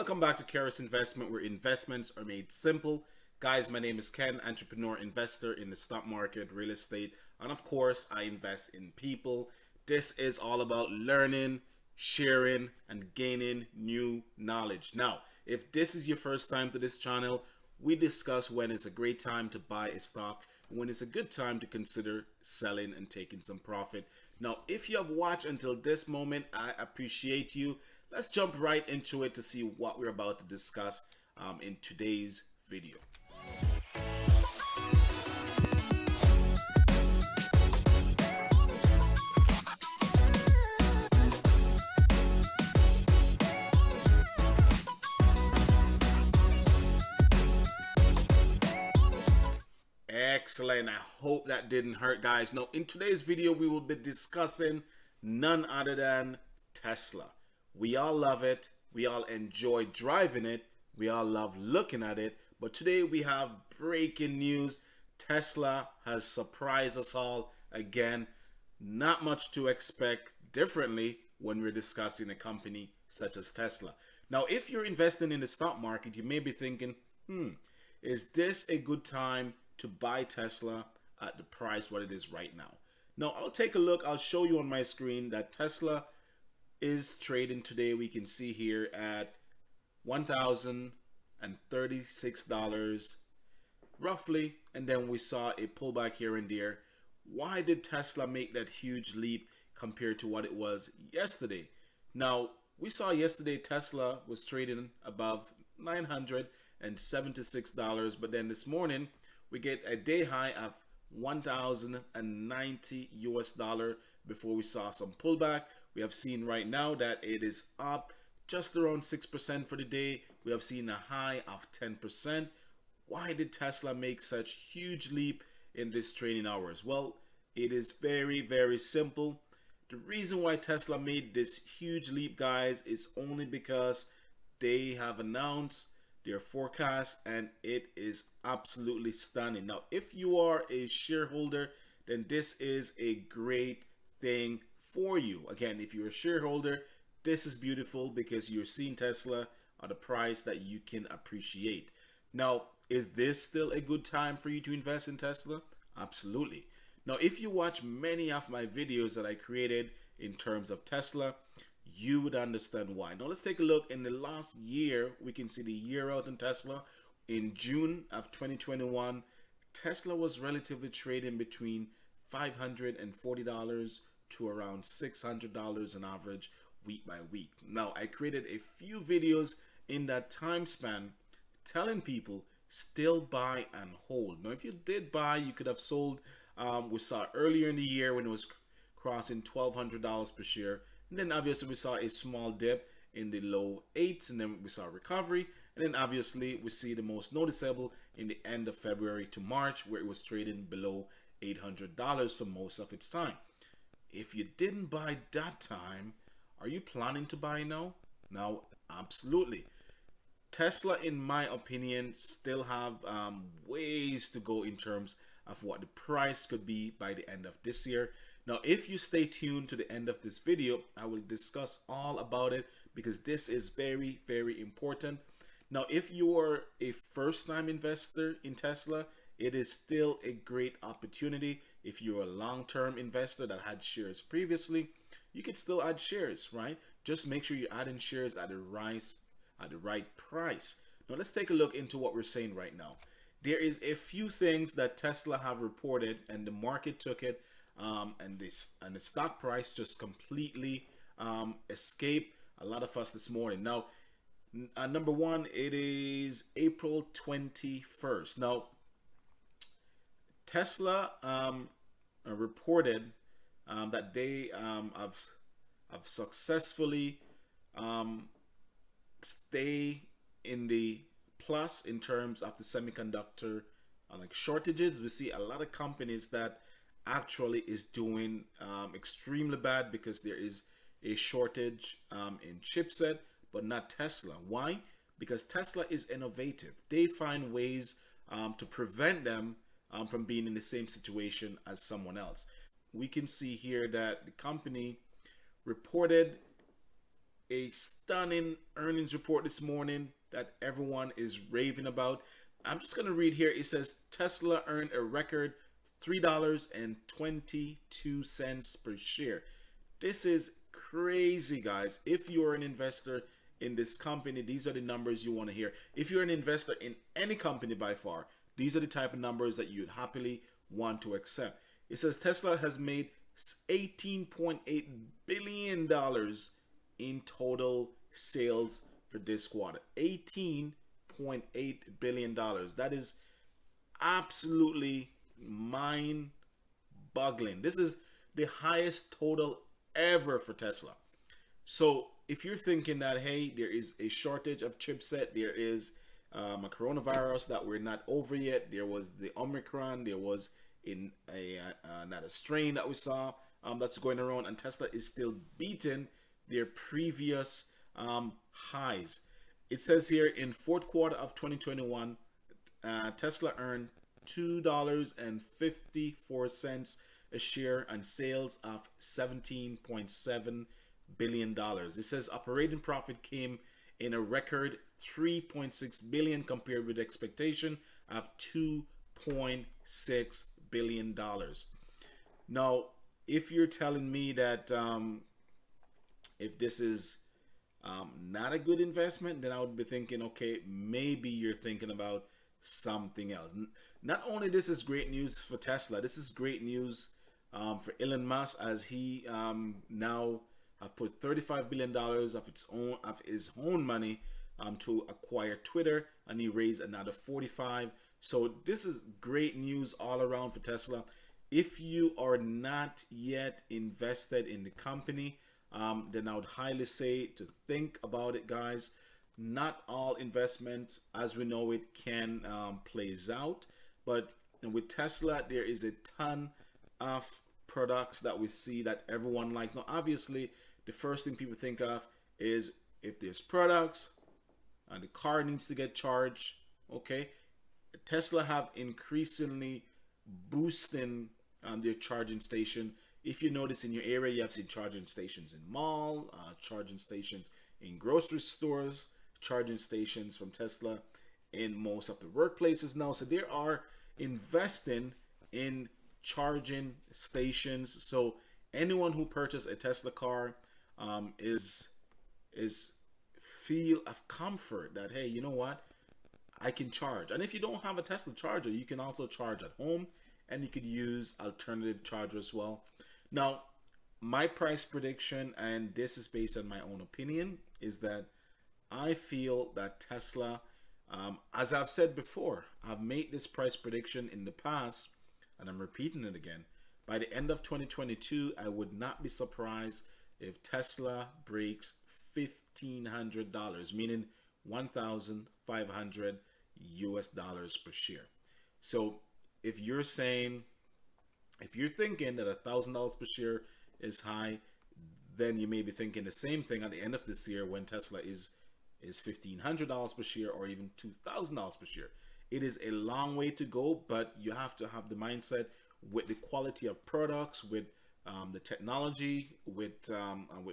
Welcome back to Keras Investment, where investments are made simple. Guys, my name is Ken, entrepreneur, investor in the stock market, real estate, and of course, I invest in people. This is all about learning, sharing, and gaining new knowledge. Now, if this is your first time to this channel, we discuss when it's a great time to buy a stock and when it's a good time to consider selling and taking some profit. Now, if you have watched until this moment, I appreciate you. Let's jump right into it to see what we're about to discuss in today's video. Excellent. I hope that didn't hurt, guys. Now, in today's video, we will be discussing none other than Tesla. We all love it. We all enjoy driving it. We all love looking at it. But today we have breaking news. Tesla has surprised us all again. Not much to expect differently when we're discussing a company such as Tesla. Now, if you're investing in the stock market, you may be thinking, is this a good time to buy Tesla at the price what it is right now? Now, I'll take a look. I'll show you on my screen that Tesla is trading today. We can see here at $1,036 roughly, and then we saw a pullback here and there. Why did Tesla make that huge leap compared to what it was yesterday? Now, we saw yesterday Tesla was trading above $976, but then this morning we get a day high of $1,090 before we saw some pullback. We have seen right now that it is up just around 6% for the day. We have seen a high of 10%. Why did Tesla make such huge leap in this trading hours? Well, it is very, very simple. The reason why Tesla made this huge leap, guys, is only because they have announced their forecast and it is absolutely stunning. Now, if you are a shareholder, then this is a great thing for you. Again, if you're a shareholder, this is beautiful because you're seeing Tesla at a price that you can appreciate. Now, is this still a good time for you to invest in Tesla? Absolutely. Now, if you watch many of my videos that I created in terms of Tesla, you would understand why. Now, let's take a look. In the last year, we can see the year out in Tesla. In June of 2021, Tesla was relatively trading between $540 to around $600 on average week by week. Now, I created a few videos in that time span telling people still buy and hold. Now, if you did buy, you could have sold. We saw earlier in the year when it was crossing $1,200 per share. And then obviously we saw a small dip in the low 8s, and then we saw recovery. And then obviously we see the most noticeable in the end of February to March, where it was trading below $800 for most of its time. If you didn't buy that time, are you planning to buy now? Now, absolutely. Tesla, in my opinion, still have ways to go in terms of what the price could be by the end of this year. Now, if you stay tuned to the end of this video, I will discuss all about it because this is very, very important. Now, if you are a first-time investor in Tesla, it is still a great opportunity. If you're a long-term investor that had shares previously, you can still add shares, right? Just make sure you're adding shares at the right price. Now, let's take a look into what we're saying right now. There is a few things that Tesla have reported, and the market took it, and the stock price just completely escaped a lot of us this morning. Now, number one, it is April 21st. Now, Tesla reported that they have successfully stay in the plus in terms of the semiconductor like shortages. We see a lot of companies that actually is doing extremely bad because there is a shortage in chipset, but not Tesla. Why? Because Tesla is innovative. They find ways to prevent them from being in the same situation as someone else. We can see here that the company reported a stunning earnings report this morning that everyone is raving about. I'm just going to read here. It says Tesla earned a record $3.22 per share. This is crazy, guys. If you're an investor in this company, these are the numbers you want to hear. If you're an investor in any company by far, these are the type of numbers that you'd happily want to accept. It says Tesla has made $18.8 billion in total sales for this quarter. $18.8 billion. That is absolutely mind boggling. This is the highest total ever for Tesla. So if you're thinking that, hey, there is a shortage of chipset, there is a coronavirus that we're not over yet, there was the Omicron, there was another strain that we saw that's going around, and Tesla is still beating their previous highs. It says here in fourth quarter of 2021, Tesla earned $2.54 a share on sales of $17.7 billion. It says operating profit came in a record $3.6 billion compared with expectation of $2.6 billion. Now, if you're telling me that if this is not a good investment, then I would be thinking, okay, maybe you're thinking about something else. Not only this is great news for Tesla, this is great news for Elon Musk, as he now have put $35 billion of his own money to acquire Twitter, and he raised another 45. So this is great news all around for Tesla. If you are not yet invested in the company, then I would highly say to think about it, guys. Not all investments, as we know it, can plays out, but with Tesla, there is a ton of products that we see that everyone likes. Now, obviously, the first thing people think of is if there's products and the car needs to get charged. Okay, Tesla have increasingly boosting their charging station. If you notice in your area, you have seen charging stations in mall, charging stations in grocery stores, charging stations from Tesla in most of the workplaces now. So they are investing in charging stations. So anyone who purchased a Tesla car is feel of comfort that, hey, you know what, I can charge. And if you don't have a Tesla charger, you can also charge at home, and you could use alternative charger as well. Now, my price prediction, and this is based on my own opinion, is that I feel that Tesla, as I've said before, I've made this price prediction in the past, and I'm repeating it again. By the end of 2022, I would not be surprised if Tesla breaks $1,500, meaning 1,500 US dollars per share. So if you're thinking that $1,000 per share is high, then you may be thinking the same thing at the end of this year when Tesla is $1,500 per share, or even $2,000 per share. It is a long way to go, but you have to have the mindset with the quality of products, with the technology, with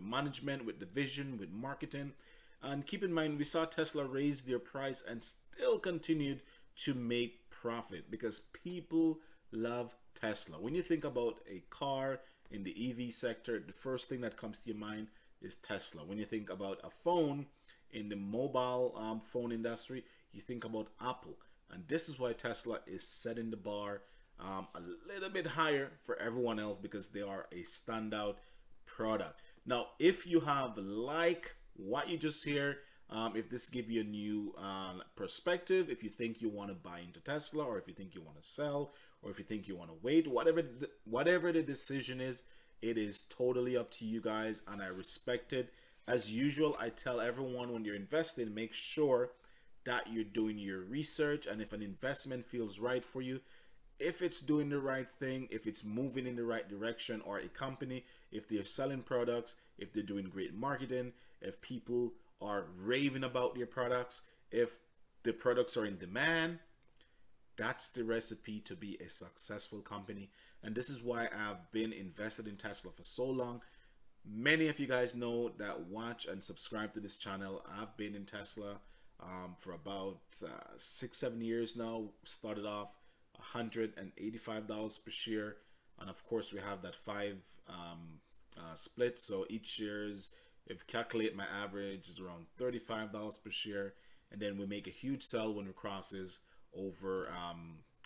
management, with the vision, with marketing. And keep in mind, we saw Tesla raise their price and still continued to make profit because people love Tesla. When you think about a car in the EV sector, the first thing that comes to your mind is Tesla. When you think about a phone in the mobile phone industry, you think about Apple. And this is why Tesla is setting the bar a little bit higher for everyone else, because they are a standout product. Now, if you have like what you just hear, if this gives you a new perspective, if you think you want to buy into Tesla, or if you think you want to sell, or if you think you want to wait, whatever the decision is, it is totally up to you guys, and I respect it. As usual, I tell everyone, when you're investing, make sure that you're doing your research, and if an investment feels right for you, if it's doing the right thing, if it's moving in the right direction, or a company, if they're selling products, if they're doing great marketing, if people are raving about their products, if the products are in demand, that's the recipe to be a successful company. And this is why I've been invested in Tesla for so long. Many of you guys know that watch and subscribe to this channel. I've been in Tesla for about 6-7 years now. Started off $185 per share, and of course we have that five split. So each shares, if you calculate my average, is around $35 per share, and then we make a huge sell when it crosses over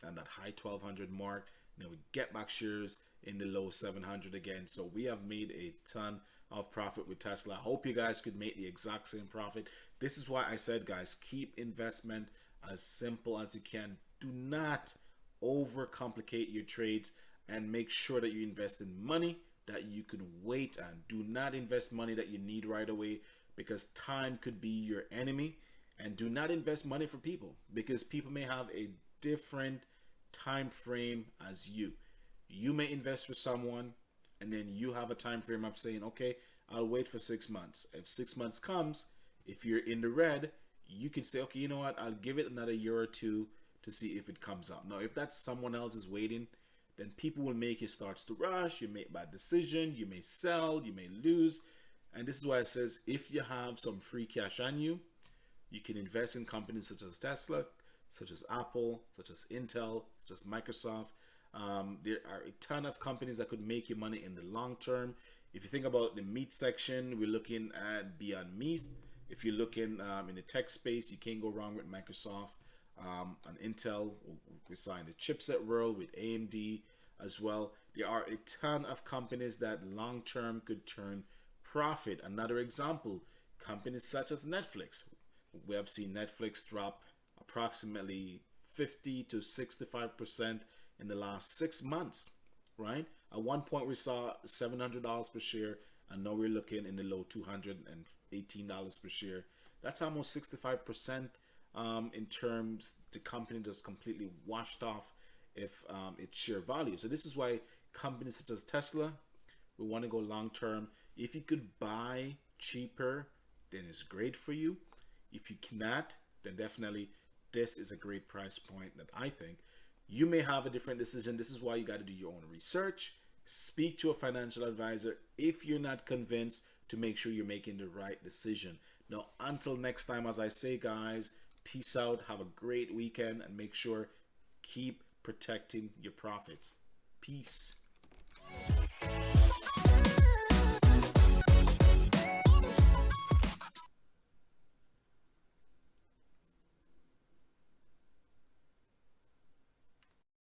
and that high 1200 mark. And then we get back shares in the low 700 again. So we have made a ton of profit with Tesla. I hope you guys could make the exact same profit. This is why I said, guys, keep investment as simple as you can. Do not overcomplicate your trades, and make sure that you invest in money that you can wait on. Do not invest money that you need right away, because time could be your enemy. And do not invest money for people, because people may have a different time frame as you. You may invest for someone, and then you have a time frame of saying, okay, I'll wait for 6 months. If 6 months comes, if you're in the red, you can say, okay, you know what, I'll give it another year or two to see if it comes up. Now, if that's someone else is waiting, then people will make you start to rush. You make bad decisions. You may sell. You may lose. And this is why it says, if you have some free cash on you, you can invest in companies such as Tesla, such as Apple, such as Intel, such as Microsoft. There are a ton of companies that could make you money in the long term. If you think about the meat section, we're looking at Beyond Meat. If you're looking in the tech space, you can't go wrong with Microsoft and Intel. We saw in the chipset world with AMD as well. There are a ton of companies that long term could turn profit. Another example, companies such as Netflix. We have seen Netflix drop approximately 50 to 65% in the last 6 months, right? At one point we saw $700 per share, and now we're looking in the low $218 per share. That's almost 65% in terms the company just completely washed off if its share value. So this is why companies such as Tesla, we want to go long term. If you could buy cheaper, then it's great for you. If you cannot, then definitely this is a great price point that I think you may have a different decision. This is why you got to do your own research. Speak to a financial advisor if you're not convinced, to make sure you're making the right decision. Now, until next time, as I say, guys, peace out. Have a great weekend, and make sure keep protecting your profits. Peace.